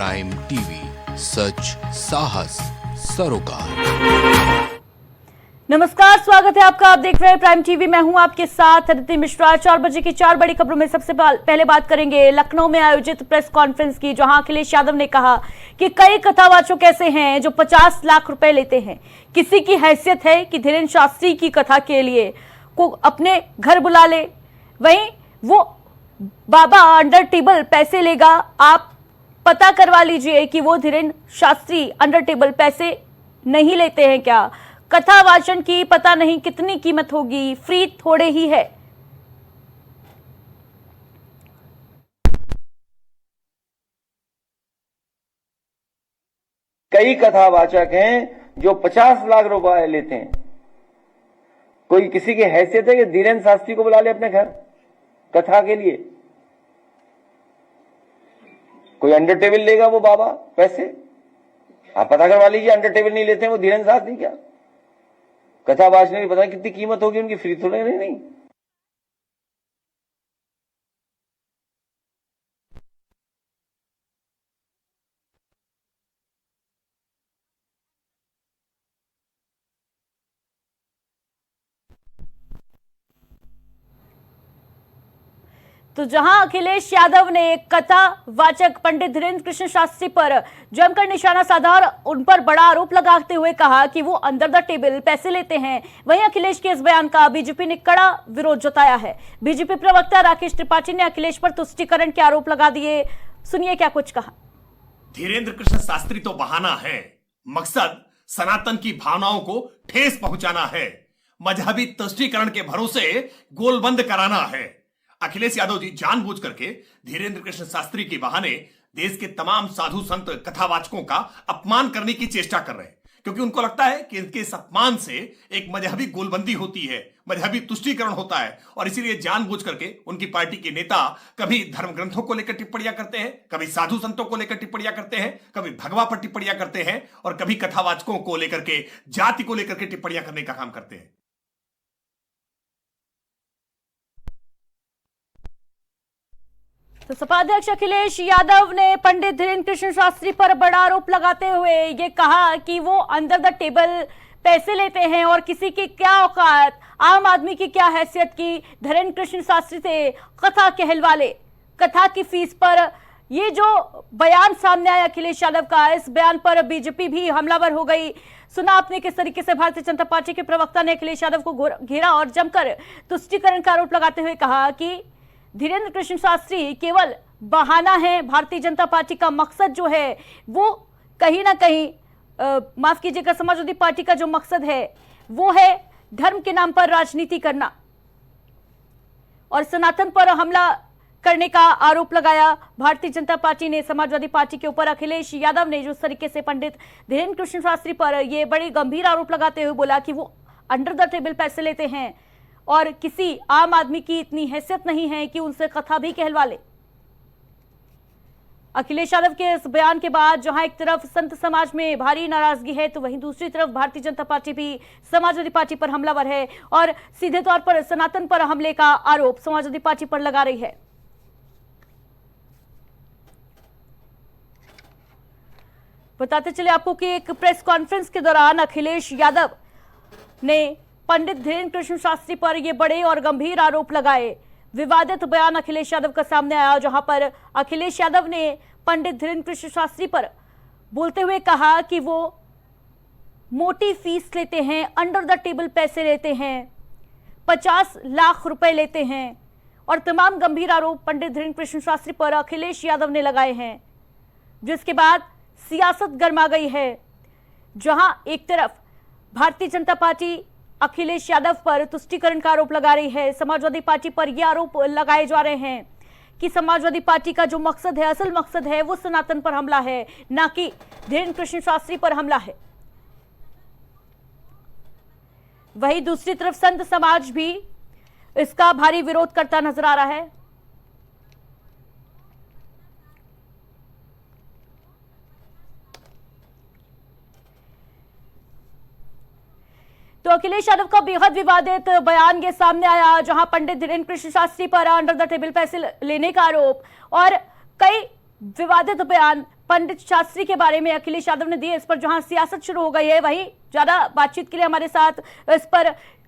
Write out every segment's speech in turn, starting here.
Prime TV, सच साहस सरोकार। नमस्कार, स्वागत है आपका। आप देख रहे हैं प्राइम टीवी। मैं हूं आपके साथ अदिति मिश्रा। 4 बजे की 4 बड़ी खबरों में सबसे पहले बात करेंगे लखनऊ में आयोजित प्रेस कॉन्फ्रेंस की, जहां अखिलेश यादव ने कहा कि कई कथावाचक ऐसे हैं जो 50 लाख रुपए लेते हैं। किसी की हैसियत है कि धीरेन्द्र शास्त्री की कथा के लिए को अपने घर बुला ले, वहीं वो बाबा अंडर टेबल पैसे लेगा। आप पता करवा लीजिए कि वो धीरेन्द्र शास्त्री अंडर टेबल पैसे नहीं लेते हैं क्या। कथा वाचन की पता नहीं कितनी कीमत होगी, फ्री थोड़े ही है। कई कथावाचक हैं जो 50 लाख रुपए लेते हैं। कोई किसी की हैसियत है कि धीरेन्द्र शास्त्री को बुला ले अपने घर कथा के लिए? कोई अंडर टेबल लेगा वो बाबा पैसे? आप पता करवा लीजिए, अंडर टेबल नहीं लेते हैं वो धीरेन्द्र शास्त्री। क्या कथा बाजने की पता नहीं कितनी कीमत होगी उनकी, फ्री थोड़े नहीं। तो जहां अखिलेश यादव ने कथा वाचक पंडित धीरेन्द्र कृष्ण शास्त्री पर जमकर निशाना साधा और उन पर बड़ा आरोप लगाते हुए कहा कि वो अंडर द टेबल पैसे लेते हैं, वहीं अखिलेश के इस बयान का बीजेपी ने कड़ा विरोध जताया है। बीजेपी प्रवक्ता राकेश त्रिपाठी ने अखिलेश पर तुष्टीकरण के आरोप लगा दिए। सुनिए क्या कुछ कहा। धीरेन्द्र कृष्ण शास्त्री तो बहाना है, मकसद सनातन की भावनाओं को ठेस पहुंचाना है, मजहबी तुष्टीकरण के भरोसे गोलबंद कराना है। अखिलेश यादव जी जानबूझ करके धीरेन्द्र कृष्ण शास्त्री के बहाने देश के तमाम साधु संत कथावाचकों का अपमान करने की चेष्टा कर रहे हैं, क्योंकि उनको लगता है कि इनके इस अपमान से एक मजहबी गोलबंदी होती है, मजहबी तुष्टीकरण होता है, और इसीलिए जानबूझ करके उनकी पार्टी के नेता कभी धर्म ग्रंथों को लेकर टिप्पणियां करते हैं, कभी साधु संतों को लेकर टिप्पणियां करते हैं, कभी भगवा पर टिप्पणियां करते हैं, और कभी कथावाचकों को लेकर के, जाति को लेकर के टिप्पणियां करने का काम करते हैं। तो सपा अध्यक्ष अखिलेश यादव ने पंडित धीरेन्द्र कृष्ण शास्त्री पर बड़ा आरोप लगाते हुए ये कहा कि वो अंडर द टेबल पैसे लेते हैं और किसी की क्या औकात, आम आदमी की क्या हैसियत की धीरेन्द्र कृष्ण शास्त्री से कथा कहलवा ले। कथा की फीस पर ये जो बयान सामने आया अखिलेश यादव का, इस बयान पर बीजेपी भी हमलावर हो गई। सुना आपने किस तरीके से भारतीय जनता पार्टी के प्रवक्ता ने अखिलेश यादव को घेरा और जमकर तुष्टीकरण का आरोप लगाते हुए कहा कि धीरेन्द्र कृष्ण शास्त्री केवल बहाना है। भारतीय जनता पार्टी का मकसद जो है वो कहीं ना कहीं माफ कीजिएगा, समाजवादी पार्टी का जो मकसद है वो है धर्म के नाम पर राजनीति करना और सनातन पर हमला करने का आरोप लगाया भारतीय जनता पार्टी ने समाजवादी पार्टी के ऊपर। अखिलेश यादव ने जिस तरीके से पंडित धीरेन्द्र कृष्ण शास्त्री पर यह बड़ी गंभीर आरोप लगाते हुए बोला कि वो अंडर द टेबल पैसे लेते हैं और किसी आम आदमी की इतनी हैसियत नहीं है कि उनसे कथा भी कहलवा ले। अखिलेश यादव के इस बयान के बाद जहां एक तरफ संत समाज में भारी नाराजगी है, तो वहीं दूसरी तरफ भारतीय जनता पार्टी भी समाजवादी पार्टी पर हमलावर है और सीधे तौर पर सनातन पर हमले का आरोप समाजवादी पार्टी पर लगा रही है। बताते चले आपको कि एक प्रेस कॉन्फ्रेंस के दौरान अखिलेश यादव ने पंडित धीरेन्द्र कृष्ण शास्त्री पर ये बड़े और गंभीर आरोप लगाए। विवादित बयान अखिलेश यादव का सामने आया, जहां पर अखिलेश यादव ने पंडित धीरेन्द्र कृष्ण शास्त्री पर बोलते हुए कहा कि वो मोटी फीस लेते हैं, अंडर द टेबल पैसे लेते हैं, 50 लाख रुपए लेते हैं और तमाम गंभीर आरोप पंडित धीरेन्द्र कृष्ण शास्त्री पर अखिलेश यादव ने लगाए हैं। जिसके बाद सियासत गर्मा गई है, जहां एक तरफ भारतीय जनता पार्टी अखिलेश यादव पर तुष्टीकरण का आरोप लगा रही है, समाजवादी पार्टी पर यह आरोप लगाए जा रहे हैं कि समाजवादी पार्टी का जो मकसद है, असल मकसद है, वो सनातन पर हमला है, ना कि धीरेन्द्र कृष्ण शास्त्री पर हमला है। वहीं दूसरी तरफ संत समाज भी इसका भारी विरोध करता नजर आ रहा है। तो अखिलेश यादव का बेहद विवादित बयान ये सामने आया, जहां पंडित धीरेन्द्र कृष्ण शास्त्री पर अंडर द टेबल पैसे लेने का आरोप और कई विवादित बयान पंडित शास्त्री के बारे में अखिलेश यादव ने दिए, इस पर जहां सियासत शुरू हो गई है, वहीं ज्यादा बातचीत के लिए हमारे साथ इस पर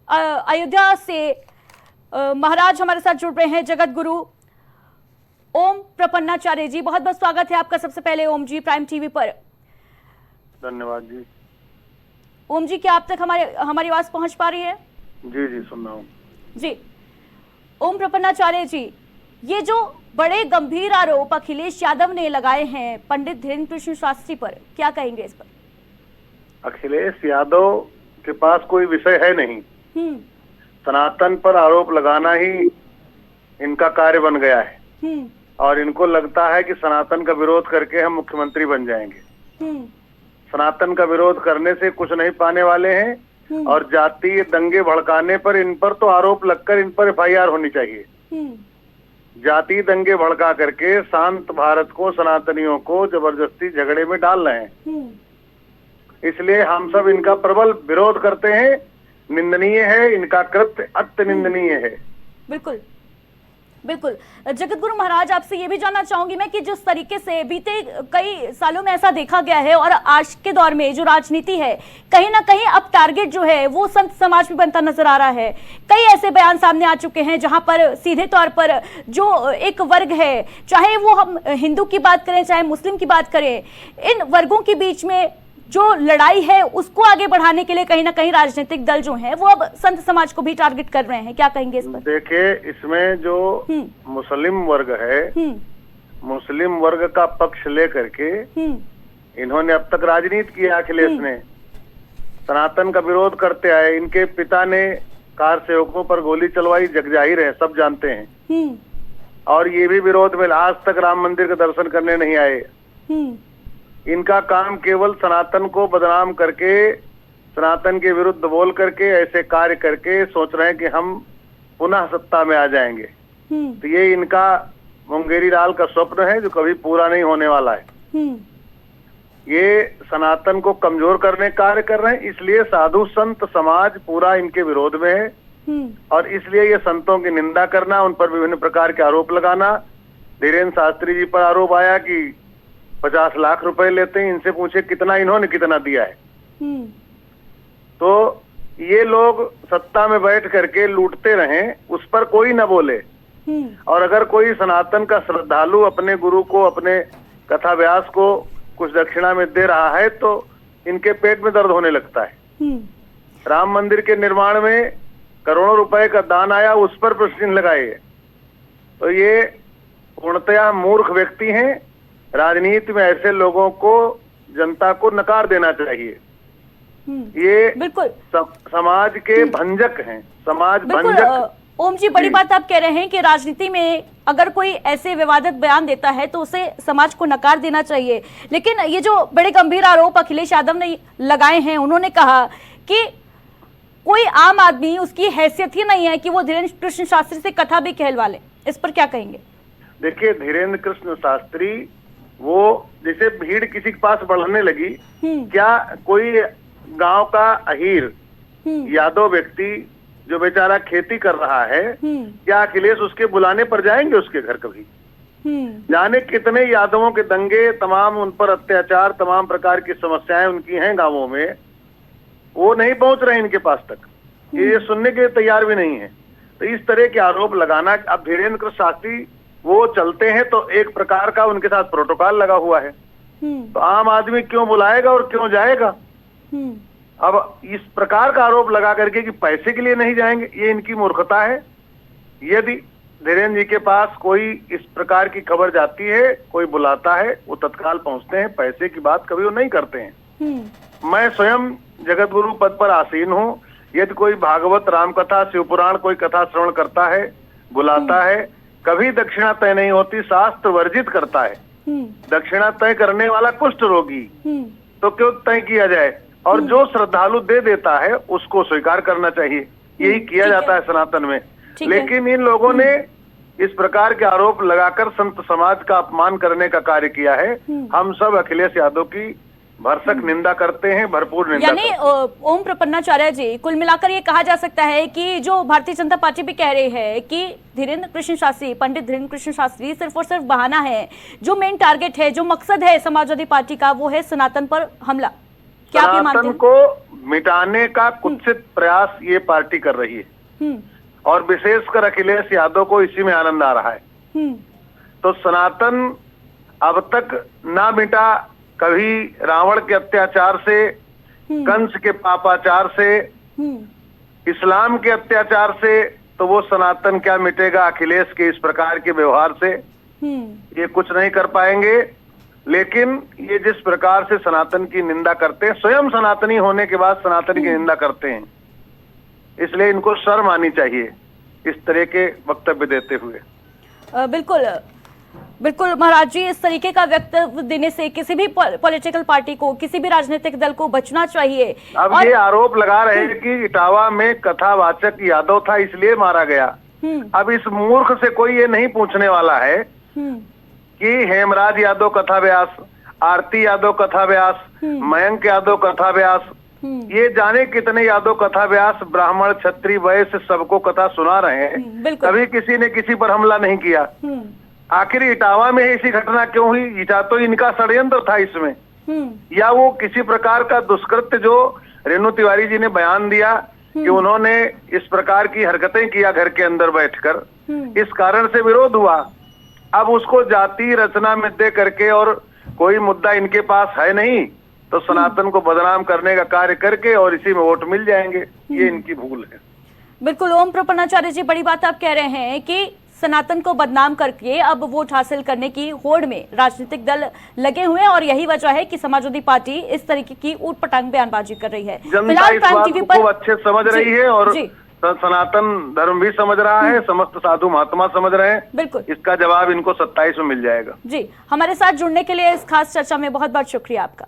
अयोध्या से महाराज हमारे साथ जुड़ रहे हैं, जगत गुरु ओम प्रपन्नाचार्य जी। बहुत बहुत स्वागत है आपका सबसे पहले ओम जी प्राइम टीवी पर। धन्यवाद जी। ओम जी, क्या आप तक हमारी आवाज पहुंच पा रही है? जी जी, सुन रहा हूँ जी। ओम प्रपन्नाचार्य जी, ये जो बड़े गंभीर आरोप अखिलेश यादव ने लगाए हैं पंडित धीरेन्द्र कृष्ण शास्त्री पर, क्या कहेंगे इस पर? अखिलेश यादव के पास कोई विषय है नहीं। सनातन पर आरोप लगाना ही इनका कार्य बन गया है और इनको लगता है कि सनातन का विरोध करके हम मुख्यमंत्री बन जाएंगे। सनातन का विरोध करने से कुछ नहीं पाने वाले हैं और जातीय दंगे भड़काने पर इन पर तो आरोप लगकर इन पर FIR होनी चाहिए। जातीय दंगे भड़का करके शांत भारत को, सनातनियों को जबरदस्ती झगड़े में डाल रहे हैं। इसलिए हम सब इनका प्रबल विरोध करते हैं। निंदनीय है, इनका कृत्य अति निंदनीय है। बिल्कुल बिल्कुल। जगत गुरु महाराज, आपसे ये भी जानना चाहूंगी मैं कि जिस तरीके से बीते कई सालों में ऐसा देखा गया है और आज के दौर में जो राजनीति है, कहीं ना कहीं अब टारगेट जो है वो संत समाज में बनता नजर आ रहा है। कई ऐसे बयान सामने आ चुके हैं जहां पर सीधे तौर पर जो एक वर्ग है, चाहे वो हम हिंदू की बात करें चाहे मुस्लिम की बात करें, इन वर्गों के बीच में जो लड़ाई है उसको आगे बढ़ाने के लिए कहीं ना कहीं राजनीतिक दल जो हैं वो अब संत समाज को भी टारगेट कर रहे हैं। क्या कहेंगे इस पर? देखिए, इसमें जो मुस्लिम वर्ग है, मुस्लिम वर्ग का पक्ष लेकर के इन्होंने अब तक राजनीति की। अखिलेश ने सनातन का विरोध करते आए। इनके पिता ने कार सेवकों पर गोली चलवाई, जग जाहिर है, सब जानते हैं। और ये भी विरोध में आज तक राम मंदिर का दर्शन करने नहीं आए। इनका काम केवल सनातन को बदनाम करके, सनातन के विरुद्ध बोल करके, ऐसे कार्य करके सोच रहे हैं कि हम पुनः सत्ता में आ जाएंगे। तो ये इनका मुंगेरी लाल का स्वप्न है जो कभी पूरा नहीं होने वाला है। ये सनातन को कमजोर करने का कार्य कर रहे हैं। इसलिए साधु संत समाज पूरा इनके विरोध में है और इसलिए ये संतों की निंदा करना, उन पर विभिन्न प्रकार के आरोप लगाना। धीरेन्द्र शास्त्री जी पर आरोप आया कि 50 लाख रुपए लेते हैं, इनसे पूछे कितना, इन्होंने कितना दिया है। तो ये लोग सत्ता में बैठ करके लूटते रहें, उस पर कोई न बोले। और अगर कोई सनातन का श्रद्धालु अपने गुरु को, अपने कथा व्यास को कुछ दक्षिणा में दे रहा है तो इनके पेट में दर्द होने लगता है। राम मंदिर के निर्माण में करोड़ों रुपए का दान आया, उस पर प्रश्न लगाए। तो ये पूर्णतया मूर्ख व्यक्ति हैं। राजनीति में ऐसे लोगों को जनता को नकार देना चाहिए। ये बिल्कुल समाज के भंजक हैं, समाज भंजक। ओम जी, बड़ी बात आप कह रहे हैं कि राजनीति में अगर कोई ऐसे विवादित बयान देता है तो उसे समाज को नकार देना चाहिए। लेकिन ये जो बड़े गंभीर आरोप अखिलेश यादव ने लगाए हैं, उन्होंने कहा कि कोई आम आदमी, उसकी हैसियत ही नहीं है कि वो धीरेन्द्र कृष्ण शास्त्री से कथा भी कहलवा ले। इस पर क्या कहेंगे? देखिए, धीरेन्द्र कृष्ण शास्त्री, वो जैसे भीड़ किसी के पास बढ़ने लगी, क्या कोई गांव का अहीर यादव व्यक्ति जो बेचारा खेती कर रहा है, क्या अखिलेश उसके बुलाने पर जाएंगे उसके घर कभी? जाने कितने यादवों के दंगे, तमाम उन पर अत्याचार, तमाम प्रकार की समस्याएं उनकी हैं गांवों में, वो नहीं पहुंच रहे इनके पास तक। ये सुनने के तैयार भी नहीं है। तो इस तरह के आरोप लगाना, अब धीरेन्द्र कृष्ण शास्त्री वो चलते हैं तो एक प्रकार का उनके साथ प्रोटोकॉल लगा हुआ है। तो आम आदमी क्यों बुलाएगा और क्यों जाएगा? अब इस प्रकार का आरोप लगा करके कि पैसे के लिए नहीं जाएंगे, ये इनकी मूर्खता है। यदि धीरेन्द्र जी के पास कोई इस प्रकार की खबर जाती है, कोई बुलाता है, वो तत्काल पहुंचते हैं। पैसे की बात कभी वो नहीं करते हैं। मैं स्वयं जगत गुरु पद पर आसीन हूँ। यदि कोई भागवत, राम कथा, शिव पुराण कोई कथा श्रवण करता है, बुलाता है, कभी दक्षिणा तय नहीं होती, शास्त्र वर्जित करता है। दक्षिणा तय करने वाला कुष्ठ रोगी, तो क्यों तय किया जाए? और जो श्रद्धालु दे देता है उसको स्वीकार करना चाहिए। यही किया जाता है सनातन में। लेकिन इन लोगों ने इस प्रकार के आरोप लगाकर संत समाज का अपमान करने का कार्य किया है। हम सब अखिलेश यादव की भरसक निंदा करते हैं, भरपूर निंदा यानी करते हैं। ओम प्रपन्नाचार्य जी, कुल मिलाकर ये कहा जा सकता है कि जो भारतीय जनता पार्टी भी कह रही है कि धीरेन्द्र कृष्ण शास्त्री, पंडित धीरेन्द्र कृष्ण शास्त्री सिर्फ और सिर्फ बहाना है, जो मेन टारगेट है, जो मकसद है समाजवादी पार्टी का, वो है सनातन पर हमला। क्या आप ये मानते हैं? सनातन को मिटाने का कुत्सित प्रयास ये पार्टी कर रही है और विशेषकर अखिलेश यादव को इसी में आनंद आ रहा है। तो सनातन अब तक ना मिटा, कभी रावण के अत्याचार से, कंस के पापाचार से, इस्लाम के अत्याचार से, तो वो सनातन क्या मिटेगा अखिलेश के इस प्रकार के व्यवहार से? ये कुछ नहीं कर पाएंगे। लेकिन ये जिस प्रकार से सनातन की निंदा करते हैं, स्वयं सनातनी होने के बाद सनातन की निंदा करते हैं, इसलिए इनको शर्म आनी चाहिए इस तरह के वक्तव्य देते हुए। बिल्कुल बिल्कुल महाराज जी, इस तरीके का वक्तव्य देने से किसी भी पॉलिटिकल पार्टी को, किसी भी राजनीतिक दल को बचना चाहिए। अब ये आरोप लगा रहे हैं कि इटावा में कथावाचक यादव था इसलिए मारा गया। अब इस मूर्ख से कोई ये नहीं पूछने वाला है कि हेमराज यादव कथा व्यास, आरती यादव कथा व्यास, मयंक यादव कथा व्यास, ये जाने कितने यादव कथा व्यास ब्राह्मण क्षत्रिय वैश्य सबको कथा सुना रहे हैं। कभी किसी ने किसी पर हमला नहीं किया। आखिर इटावा में ऐसी घटना क्यों हुई? या तो इनका षड्यंत्र था इसमें, या वो किसी प्रकार का दुष्कृत्य जो रेणु तिवारी जी ने बयान दिया कि उन्होंने इस प्रकार की हरकतें किया घर के अंदर बैठकर, इस कारण से विरोध हुआ। अब उसको जाति रचना में दे करके, और कोई मुद्दा इनके पास है नहीं, तो सनातन को बदनाम करने का कार्य करके और इसी में वोट मिल जाएंगे। ये इनकी भूल है। बिल्कुल ओम प्रपन्नाचार्य जी, बड़ी बात आप कह रहे हैं कि सनातन को बदनाम करके अब वोट हासिल करने की होड़ में राजनीतिक दल लगे हुए हैं, और यही वजह है कि समाजवादी पार्टी इस तरीके की ऊटपटांग बयानबाजी कर रही है। जनता इस बात को खूब अच्छे समझ रही है और सनातन धर्म भी समझ रहा है, समस्त साधु महात्मा समझ रहे हैं। बिल्कुल, इसका जवाब इनको 27 में मिल जाएगा। जी, हमारे साथ जुड़ने के लिए इस खास चर्चा में बहुत बहुत शुक्रिया आपका।